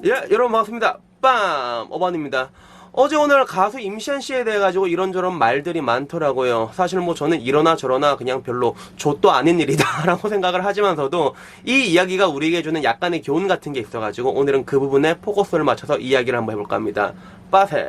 예, 여러분 반갑습니다. 빰! 어반입니다. 어제 오늘 가수 임시완 씨에 대해 가지고 이런저런 말들이 많더라고요. 사실 뭐 저는 이러나 저러나 그냥 별로 좆도 아닌 일이다 라고 생각을 하지만서도 이 이야기가 우리에게 주는 약간의 교훈 같은 게 있어가지고 오늘은 그 부분에 포커스를 맞춰서 이야기를 한번 해볼까 합니다. 빠세.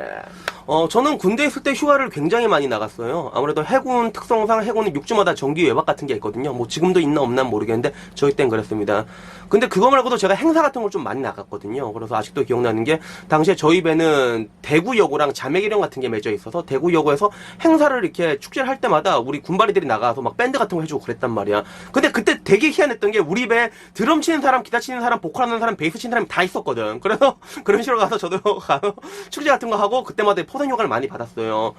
저는 군대에 있을 때 휴가를 굉장히 많이 나갔어요. 아무래도 해군 특성상 해군은 6주마다 정기 외박 같은 게 있거든요. 뭐 지금도 있나 없나 모르겠는데 저희 땐 그랬습니다. 근데 그거 말고도 제가 행사 같은 걸 좀 많이 나갔거든요. 그래서 아직도 기억나는 게 당시에 저희 배는 대구여고랑 자매기령 같은 게 맺어 있어서 대구여고에서 행사를 이렇게 축제를 할 때마다 우리 군바리들이 나가서 막 밴드 같은 거 해주고 그랬단 말이야. 근데 그때 되게 희한했던 게 우리 배 드럼 치는 사람, 기타 치는 사람, 보컬 하는 사람, 베이스 치는 사람이 다 있었거든. 그래서 그런 식으로 가서 저도 가서 축제 같은 거 하고 그때마다 포상휴가를 많이 받았어요.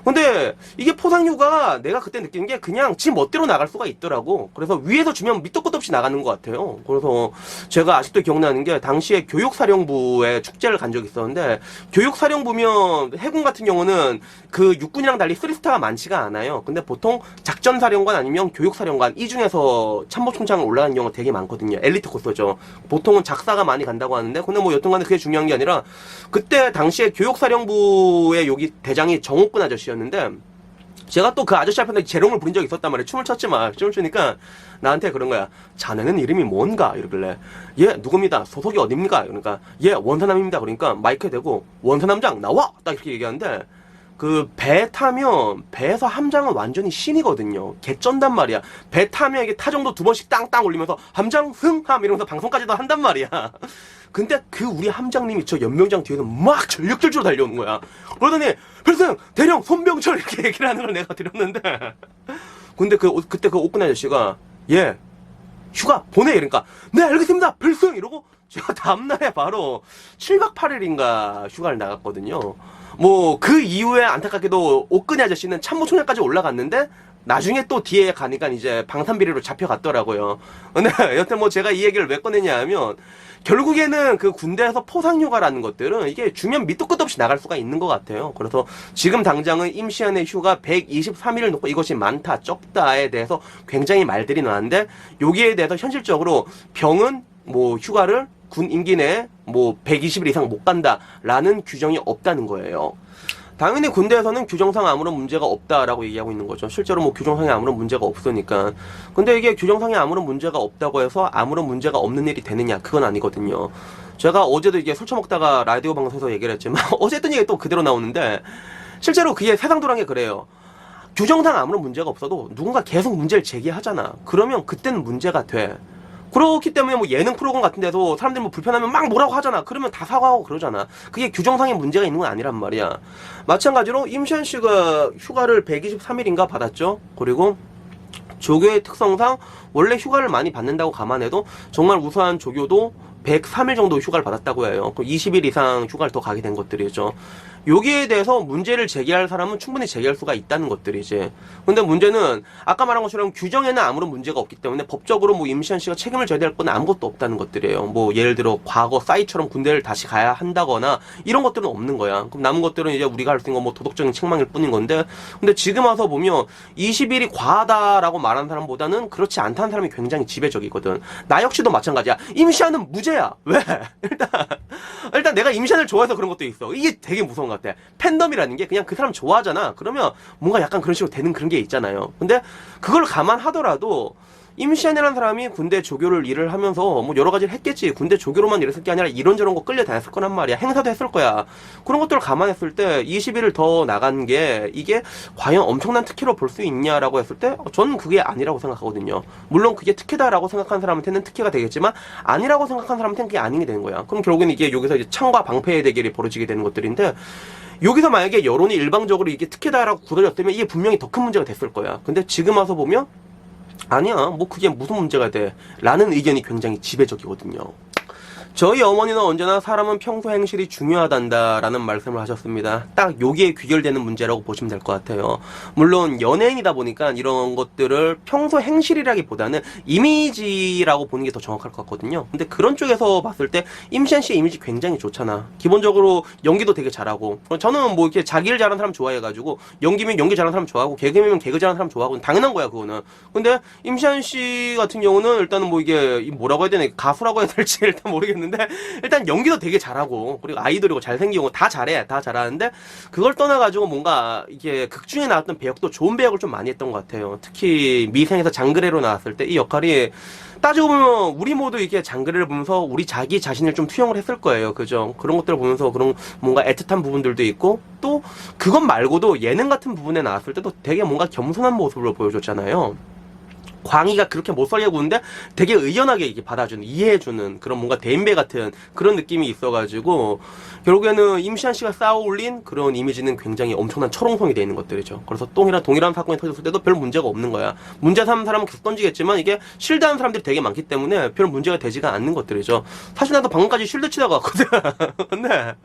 근데 이게 포상휴가 내가 그때 느낀 게 그냥 지 멋대로 나갈 수가 있더라고. 그래서 위에서 주면 밑도 끝도 없이 나가는 것 같아요. 그래서 제가 아직도 기억나는 게 당시에 교육사령부에 축제를 간 적이 있었는데 교육사령부면 해군 같은 경우는 그 육군이랑 달리 3스타가 많지가 않아요. 근데 보통 작전사령관 아니면 교육사령관 이 중에서 참모총장을 올라가는 경우가 되게 많거든요. 엘리트 코스죠. 보통은 작사가 많이 간다고 하는데 근데 뭐 여튼간에 그게 중요한 게 아니라 그때 당시에 교육사령부의 여기 대장이 정옥근 아저씨였는데 제가 또 그 아저씨 앞에서 재롱을 부린 적이 있었단 말이에요. 춤을 췄지만 춤을 추니까 나한테 그런 거야. 자네는 이름이 뭔가? 이러길래 예 누굽니다. 소속이 어딥니까? 그러니까 예 원사남입니다. 그러니까 마이크에 대고 원사남장 나와! 딱 이렇게 얘기하는데 그 배 타면 배에서 함장은 완전히 신이거든요. 개쩐단 말이야. 배 타면 이게 타정도 2번씩 땅땅 올리면서 함장 승함 이러면서 방송까지도 한단 말이야. 근데 그 우리 함장님이 저 연명장 뒤에서 막 전력질주로 달려오는 거야. 그러더니 필승 대령 손병철 이렇게 얘기를 하는 걸 내가 들었는데 근데 그때 그 옥군 아저씨가 예 휴가 보내 이러니까 네 알겠습니다 필승 이러고 제가 다음날에 바로 7박 8일인가 휴가를 나갔거든요. 뭐 그 이후에 안타깝게도 옥근이 아저씨는 참모총장까지 올라갔는데 나중에 또 뒤에 가니까 이제 방탄비리로 잡혀갔더라고요. 근데 여튼 뭐 제가 이 얘기를 왜 꺼내냐 하면 결국에는 그 군대에서 포상휴가라는 것들은 이게 주면 밑도 끝도 없이 나갈 수가 있는 것 같아요. 그래서 지금 당장은 임시완의 휴가 123일을 놓고 이것이 많다 적다에 대해서 굉장히 말들이 나왔는데 여기에 대해서 현실적으로 병은 뭐 휴가를 군 임기 내에 뭐 120일 이상 못 간다라는 규정이 없다는 거예요. 당연히 군대에서는 규정상 아무런 문제가 없다라고 얘기하고 있는 거죠. 실제로 뭐 규정상에 아무런 문제가 없으니까. 근데 이게 규정상에 아무런 문제가 없다고 해서 아무런 문제가 없는 일이 되느냐? 그건 아니거든요. 제가 어제도 이게 술 처먹다가 라디오 방송에서 얘기를 했지만 어제 했던 얘기 또 그대로 나오는데 실제로 그게 세상 돌아간 게 그래요. 규정상 아무런 문제가 없어도 누군가 계속 문제를 제기하잖아. 그러면 그때는 문제가 돼. 그렇기 때문에 뭐 예능 프로그램 같은 데서 사람들이 뭐 불편하면 막 뭐라고 하잖아. 그러면 다 사과하고 그러잖아. 그게 규정상의 문제가 있는 건 아니란 말이야. 마찬가지로 임시완 씨가 휴가를 123일인가 받았죠. 그리고 조교의 특성상 원래 휴가를 많이 받는다고 감안해도 정말 우수한 조교도 103일 정도 휴가를 받았다고 해요. 20일 이상 휴가를 더 가게 된 것들이죠. 여기에 대해서 문제를 제기할 사람은 충분히 제기할 수가 있다는 것들이지. 근데 문제는 아까 말한 것처럼 규정에는 아무런 문제가 없기 때문에 법적으로 뭐 임시완 씨가 책임을 져야 될 건 아무것도 없다는 것들이에요. 뭐 예를 들어 과거 싸이처럼 군대를 다시 가야 한다거나 이런 것들은 없는 거야. 그럼 남은 것들은 이제 우리가 할 수 있는 건 뭐 도덕적인 책망일 뿐인 건데 근데 지금 와서 보면 20일이 과하다라고 말하는 사람보다는 그렇지 않다는 사람이 굉장히 지배적이거든. 나 역시도 마찬가지야. 임시완은 무죄야. 왜? 일단 내가 임시완을 좋아해서 그런 것도 있어. 이게 되게 무서운 것 같아. 팬덤이라는 게 그냥 그 사람 좋아하잖아. 그러면 뭔가 약간 그런 식으로 되는 그런 게 있잖아요. 근데 그걸 감안하더라도 임시완이라는 사람이 군대 조교를 일을 하면서 뭐 여러 가지를 했겠지. 군대 조교로만 일했을 게 아니라 이런저런 거 끌려다녔을 거란 말이야. 행사도 했을 거야. 그런 것들을 감안했을 때 20일을 더 나간 게 이게 과연 엄청난 특혜로 볼 수 있냐라고 했을 때 저는 그게 아니라고 생각하거든요. 물론 그게 특혜다라고 생각하는 사람한테는 특혜가 되겠지만 아니라고 생각하는 사람한테는 그게 아닌 게 되는 거야. 그럼 결국엔 이게 여기서 이제 창과 방패의 대결이 벌어지게 되는 것들인데 여기서 만약에 여론이 일방적으로 이게 특혜다라고 굳어졌다면 이게 분명히 더 큰 문제가 됐을 거야. 근데 지금 와서 보면 아니야 뭐 그게 무슨 문제가 돼 라는 의견이 굉장히 지배적이거든요. 저희 어머니는 언제나 사람은 평소 행실이 중요하단다라는 말씀을 하셨습니다. 딱 여기에 귀결되는 문제라고 보시면 될 것 같아요. 물론 연예인이다 보니까 이런 것들을 평소 행실이라기보다는 이미지라고 보는 게 더 정확할 것 같거든요. 근데 그런 쪽에서 봤을 때 임시완 씨의 이미지 굉장히 좋잖아. 기본적으로 연기도 되게 잘하고, 저는 뭐 이렇게 자기 일 잘하는 사람 좋아해가지고 연기면 연기 잘하는 사람 좋아하고 개그면 개그 잘하는 사람 좋아하고 당연한 거야 그거는. 근데 임시완 씨 같은 경우는 일단은 뭐 이게 뭐라고 해야 되나, 가수라고 해야 될지 일단 모르겠는데 일단 연기도 되게 잘하고 그리고 아이돌이고 잘생기고 다 잘해, 다 잘하는데 그걸 떠나가지고 뭔가 이게 극 중에 나왔던 배역도 좋은 배역을 좀 많이 했던 것 같아요. 특히 미생에서 장그래로 나왔을 때 이 역할이 따지고 보면 우리 모두 이게 장그래를 보면서 우리 자기 자신을 좀 투영을 했을 거예요. 그죠? 그런 것들을 보면서 그런 뭔가 애틋한 부분들도 있고, 또 그것 말고도 예능 같은 부분에 나왔을 때도 되게 뭔가 겸손한 모습을 보여줬잖아요. 광희가 그렇게 못살게 구는데 되게 의연하게 이게 받아주는, 이해해주는 그런 뭔가 대인배 같은 그런 느낌이 있어가지고 결국에는 임시완 씨가 쌓아올린 그런 이미지는 굉장히 엄청난 철옹성이 되어 있는 것들이죠. 그래서 똥이랑 동일한 사건이 터졌을 때도 별 문제가 없는 거야. 문제 삼는 사람은 계속 던지겠지만 이게 실드하는 사람들이 되게 많기 때문에 별 문제가 되지가 않는 것들이죠. 사실 나도 방금까지 실드 치다가 왔거든. 근데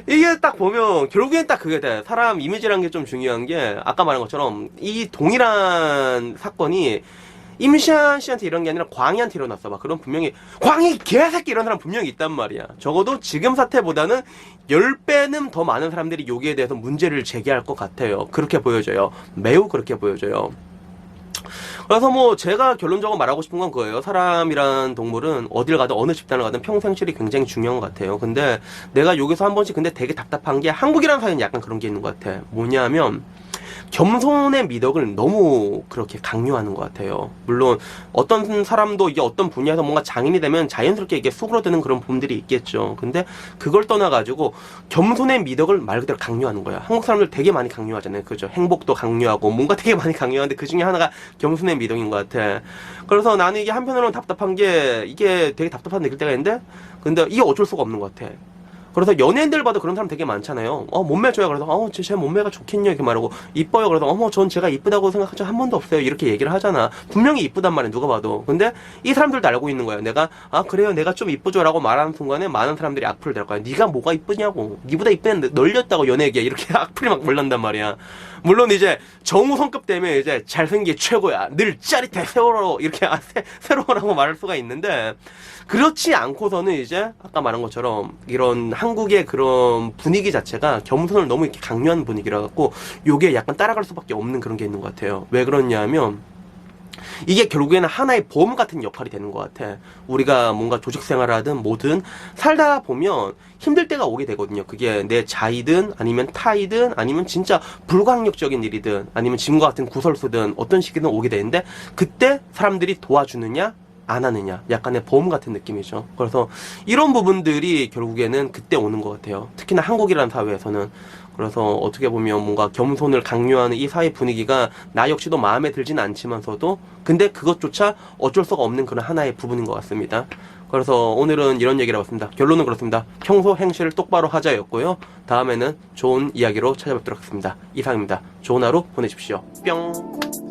이게 딱 보면 결국엔 딱 그게 돼. 사람 이미지라는 게 좀 중요한 게 아까 말한 것처럼 이 동일한 사건이 임시완 씨한테 이런 게 아니라 광희한테 일어났어 봐. 그럼 분명히 광희 개새끼 이런 사람 분명히 있단 말이야. 적어도 지금 사태보다는 10배는 더 많은 사람들이 여기에 대해서 문제를 제기할 것 같아요. 그렇게 보여져요. 매우 그렇게 보여져요. 그래서 뭐 제가 결론적으로 말하고 싶은 건 그거예요. 사람이란 동물은 어딜 가든 어느 집단을 가든 평생실이 굉장히 중요한 것 같아요. 근데 내가 여기서 한 번씩 근데 되게 답답한 게 한국이라는 사회는 약간 그런 게 있는 것 같아. 뭐냐면 겸손의 미덕을 너무 그렇게 강요하는 것 같아요. 물론 어떤 사람도 이게 어떤 분야에서 뭔가 장인이 되면 자연스럽게 이게 수그러드는 그런 부분들이 있겠죠. 근데 그걸 떠나가지고 겸손의 미덕을 말 그대로 강요하는 거야. 한국 사람들 되게 많이 강요하잖아요. 그죠? 행복도 강요하고 뭔가 되게 많이 강요하는데 그 중에 하나가 겸손의 미덕인 것 같아. 그래서 나는 이게 한편으로는 답답한 게 이게 되게 답답한 느낄 때가 있는데 근데 이게 어쩔 수가 없는 것 같아. 그래서 연예인들 봐도 그런 사람 되게 많잖아요. 몸매 좋아요. 그래서 제 몸매가 좋겠냐 이렇게 말하고, 이뻐요. 그래서 전 제가 이쁘다고 생각한 적 한 번도 없어요. 이렇게 얘기를 하잖아. 분명히 이쁘단 말이야 누가 봐도. 근데 이 사람들도 알고 있는 거예요. 내가 그래요 내가 좀 이쁘죠라고 말하는 순간에 많은 사람들이 악플을 댈 거야. 네가 뭐가 이쁘냐고, 니보다 이쁘는데 널렸다고 연예계 이렇게 악플이 막 몰란단 말이야. 물론 이제 정우성급 되면 이제 잘생긴 게 최고야, 늘 짜릿해, 세월호 이렇게 세월호라고 말할 수가 있는데, 그렇지 않고서는 이제 아까 말한 것처럼 이런 한국의 그런 분위기 자체가 겸손을 너무 이렇게 강요하는 분위기라 갖고 요게 약간 따라갈 수밖에 없는 그런 게 있는 것 같아요. 왜 그러냐면 이게 결국에는 하나의 보험 같은 역할이 되는 것 같아. 우리가 뭔가 조직 생활을 하든 뭐든 살다 보면 힘들 때가 오게 되거든요. 그게 내 자이든 아니면 타이든 아니면 진짜 불가항력적인 일이든 아니면 지금과 같은 구설수든 어떤 시기든 오게 되는데, 그때 사람들이 도와주느냐 안 하느냐, 약간의 보험 같은 느낌이죠. 그래서 이런 부분들이 결국에는 그때 오는 것 같아요. 특히나 한국이라는 사회에서는. 그래서 어떻게 보면 뭔가 겸손을 강요하는 이 사회 분위기가 나 역시도 마음에 들지는 않지만서도 근데 그것조차 어쩔 수가 없는 그런 하나의 부분인 것 같습니다. 그래서 오늘은 이런 얘기를 해봤습니다. 결론은 그렇습니다. 평소 행실을 똑바로 하자였고요. 다음에는 좋은 이야기로 찾아뵙도록 하겠습니다. 이상입니다. 좋은 하루 보내십시오. 뿅.